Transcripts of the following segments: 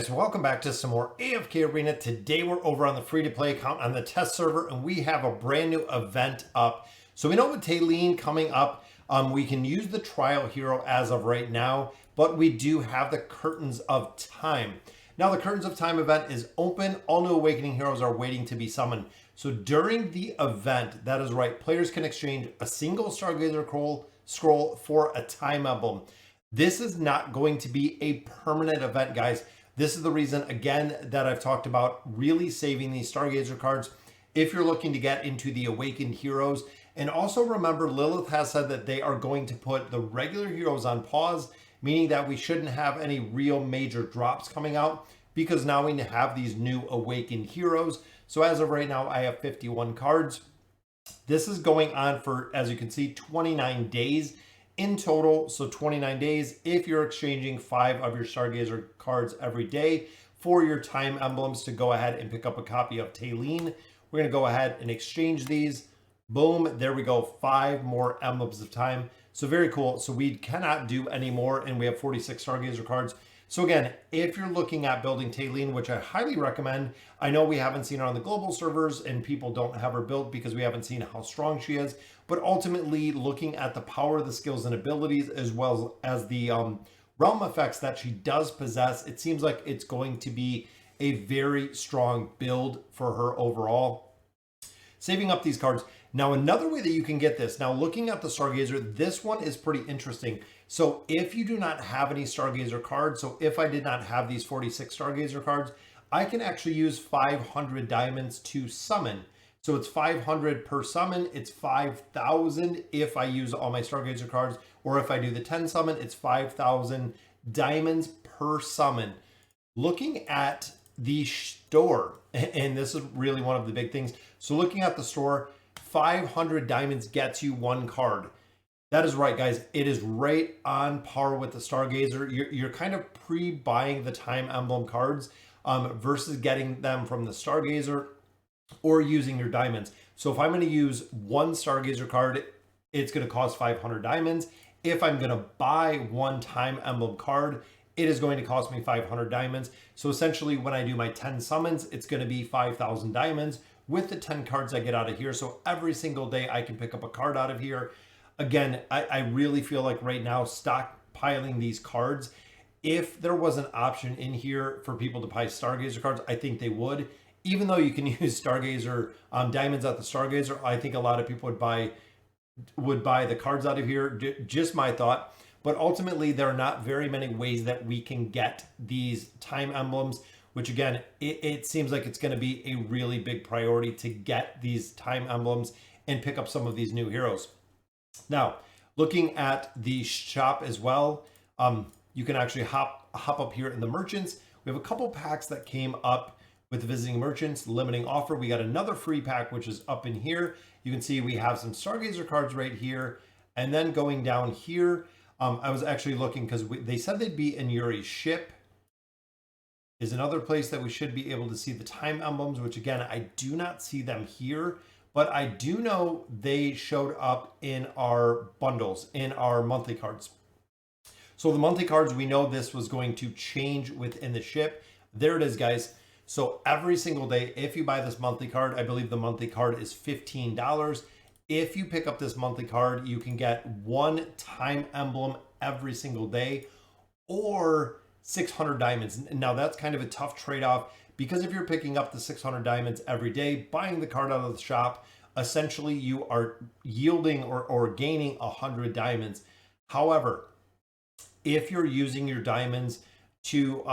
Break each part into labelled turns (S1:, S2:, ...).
S1: guys, welcome back to some more AFK Arena. Today we're over on the free-to-play account on the test server, and we have a brand new event up. So we know with Taylene coming up, we can use the trial hero as of right now, but we do have the Curtains of Time. Now the Curtains of Time event is open. All new awakening heroes are waiting to be summoned. So during the event, that is right, players can exchange a single Stargazer scroll for a time emblem. This is not going to be a permanent event, guys. This is the reason, again, that I've talked about really saving these Stargazer cards if you're looking to get into the Awakened Heroes. And also remember, Lilith has said that they are going to put the regular heroes on pause, meaning that we shouldn't have any real major drops coming out because now we have these new Awakened Heroes. So as of right now, I have 51 cards. This is going on for, as you can see, 29 days. In total, so 29 days, if you're exchanging 5 of your Stargazer cards every day for your time emblems to go ahead and pick up a copy of Taylene. We're going to go ahead and exchange these. Boom, there we go, 5 more emblems of time. So very cool. So we cannot do any more, and we have 46 Stargazer cards. So again, if you're looking at building Taylene, which I highly recommend, I know we haven't seen her on the global servers and people don't have her built because we haven't seen how strong she is, but ultimately looking at the power of the skills and abilities as well as the realm effects that she does possess, it seems like it's going to be a very strong build for her overall. Saving up these cards. Now, another way that you can get this, now looking at the Stargazer, this one is pretty interesting. So if you do not have any Stargazer cards, so if I did not have these 46 Stargazer cards, I can actually use 500 diamonds to summon. So it's 500 per summon, it's 5,000 if I use all my Stargazer cards, or if I do the 10 summon, it's 5,000 diamonds per summon. Looking at the store, and this is really one of the big things. So looking at the store, 500 diamonds gets you 1 card. That is right, guys. It is right on par with the Stargazer. You're kind of pre-buying the time emblem cards versus getting them from the Stargazer or using your diamonds. So if I'm going to use 1 Stargazer card, it's going to cost 500 diamonds. If I'm going to buy 1 time emblem card, it is going to cost me 500 diamonds. So essentially when I do my 10 summons, it's going to be 5,000 diamonds with the 10 cards I get out of here. So every single day I can pick up a card out of here. Again, I really feel like right now stockpiling these cards, if there was an option in here for people to buy Stargazer cards, I think they would. Even though you can use Stargazer diamonds at the Stargazer, I think a lot of people would buy the cards out of here. Just my thought. But ultimately, there are not very many ways that we can get these time emblems, which again, it seems like it's going to be a really big priority to get these time emblems and pick up some of these new heroes. Now, looking at the shop as well, you can actually hop up here in the merchants. We have a couple packs that came up with the visiting merchants, limiting offer. We got another free pack, which is up in here. You can see we have some Stargazer cards right here. And then going down here, I was actually looking because they said they'd be in Yuri's ship. Is another place that we should be able to see the time emblems, which again, I do not see them here. But I do know they showed up in our bundles, in our monthly cards. So the monthly cards, we know this was going to change within the ship. There it is, guys. So every single day, if you buy this monthly card, I believe the monthly card is $15. If you pick up this monthly card, you can get 1 time emblem every single day or 600 diamonds. Now that's kind of a tough trade-off, because if you're picking up the 600 diamonds every day, buying the card out of the shop, essentially you are yielding or gaining 100 diamonds. However, if you're using your diamonds to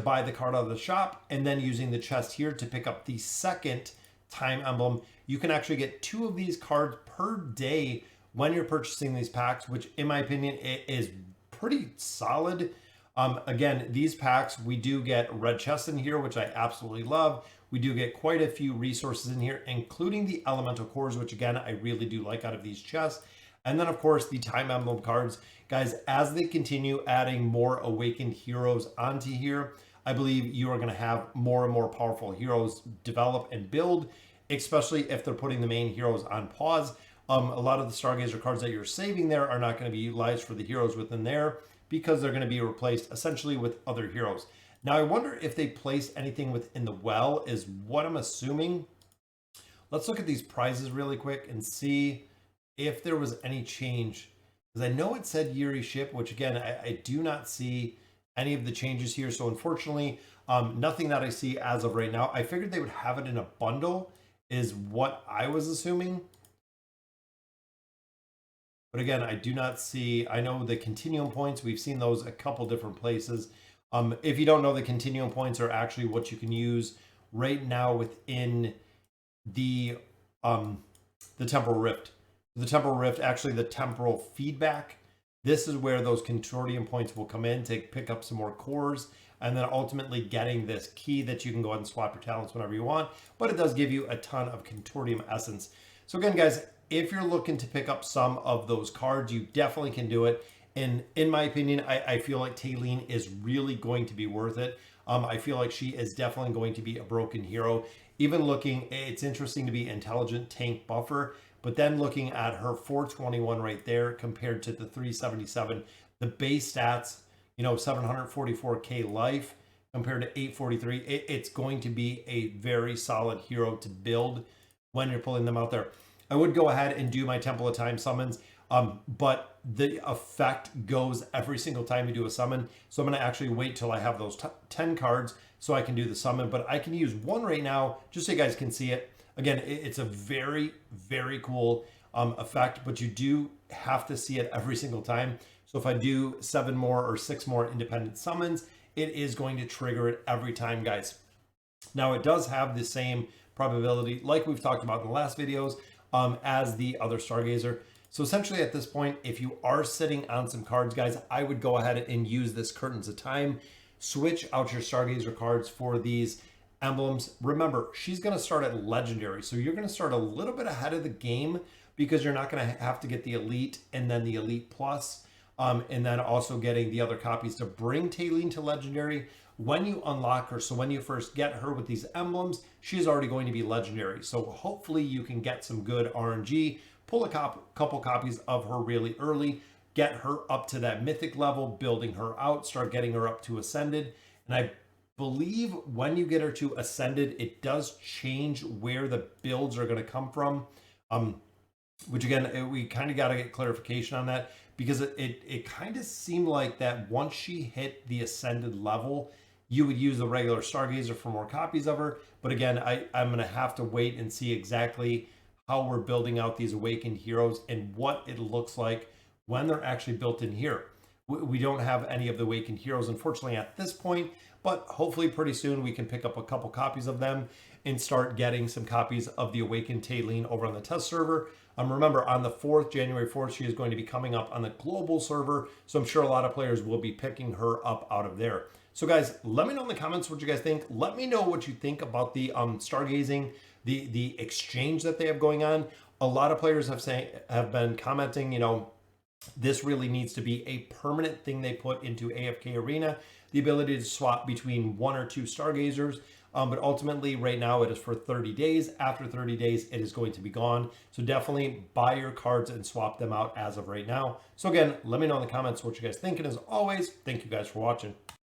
S1: buy the card out of the shop and then using the chest here to pick up the second time emblem, you can actually get 2 of these cards per day when you're purchasing these packs, which in my opinion is pretty solid. Again, these packs, we do get red chests in here, which I absolutely love. We do get quite a few resources in here, including the elemental cores, which again, I really do like out of these chests. And then of course, the time emblem cards. Guys, as they continue adding more awakened heroes onto here, I believe you are going to have more and more powerful heroes develop and build, especially if they're putting the main heroes on pause. A lot of the Stargazer cards that you're saving there are not going to be utilized for the heroes within there, because they're going to be replaced essentially with other heroes. Now, I wonder if they placed anything within the well is what I'm assuming. Let's look at these prizes really quick and see if there was any change. Because I know it said yearly ship, which again, I do not see any of the changes here. So unfortunately, nothing that I see as of right now. I figured they would have it in a bundle is what I was assuming. But again, I do not see, I know the continuum points, we've seen those a couple different places. If you don't know, the continuum points are actually what you can use right now within the temporal rift. The temporal rift, actually the temporal feedback. This is where those consortium points will come in to pick up some more cores, and then ultimately getting this key that you can go ahead and swap your talents whenever you want. But it does give you a ton of consortium essence. So again, guys, if you're looking to pick up some of those cards, you definitely can do it. And in my opinion, I feel like Taylene is really going to be worth it. I feel like she is definitely going to be a broken hero. Even looking, it's interesting to be intelligent tank buffer, but then looking at her 421 right there compared to the 377, the base stats, 744k life compared to 843, it's going to be a very solid hero to build when you're pulling them out there. I would go ahead and do my Temple of Time summons, but the effect goes every single time you do a summon. So I'm going to actually wait till I have those 10 cards so I can do the summon, but I can use one right now just so you guys can see it. Again, it's a very, very cool effect, but you do have to see it every single time. So if I do 7 more or 6 more independent summons, it is going to trigger it every time, guys. Now, it does have the same probability, like we've talked about in the last videos, as the other Stargazer. So essentially at this point, if you are sitting on some cards, guys, I would go ahead and use this Curtains of Time. Switch out your Stargazer cards for these emblems. Remember, she's going to start at Legendary. So you're going to start a little bit ahead of the game because you're not going to have to get the Elite and then the Elite Plus, and then also getting the other copies to bring Taylene to Legendary when you unlock her. So when you first get her with these emblems, she's already going to be Legendary. So hopefully you can get some good RNG, pull a couple copies of her really early, get her up to that mythic level, building her out, start getting her up to Ascended. And I believe when you get her to Ascended, it does change where the builds are going to come from, which again, we kind of got to get clarification on that, because it kind of seemed like that once she hit the Ascended level, you would use the regular Stargazer for more copies of her. But again, I'm going to have to wait and see exactly how we're building out these Awakened heroes and what it looks like when they're actually built in here. We don't have any of the Awakened heroes, unfortunately, at this point, but hopefully pretty soon we can pick up a couple copies of them and start getting some copies of the Awakened Taylene over on the test server. Remember, on the 4th, January 4th, she is going to be coming up on the global server, so I'm sure a lot of players will be picking her up out of there. So guys, let me know in the comments what you guys think. Let me know what you think about the stargazing, the exchange that they have going on. A lot of players have been commenting, this really needs to be a permanent thing they put into AFK Arena, the ability to swap between 1 or 2 Stargazers. But ultimately, right now, it is for 30 days. After 30 days, it is going to be gone. So definitely buy your cards and swap them out as of right now. So again, let me know in the comments what you guys think. And as always, thank you guys for watching.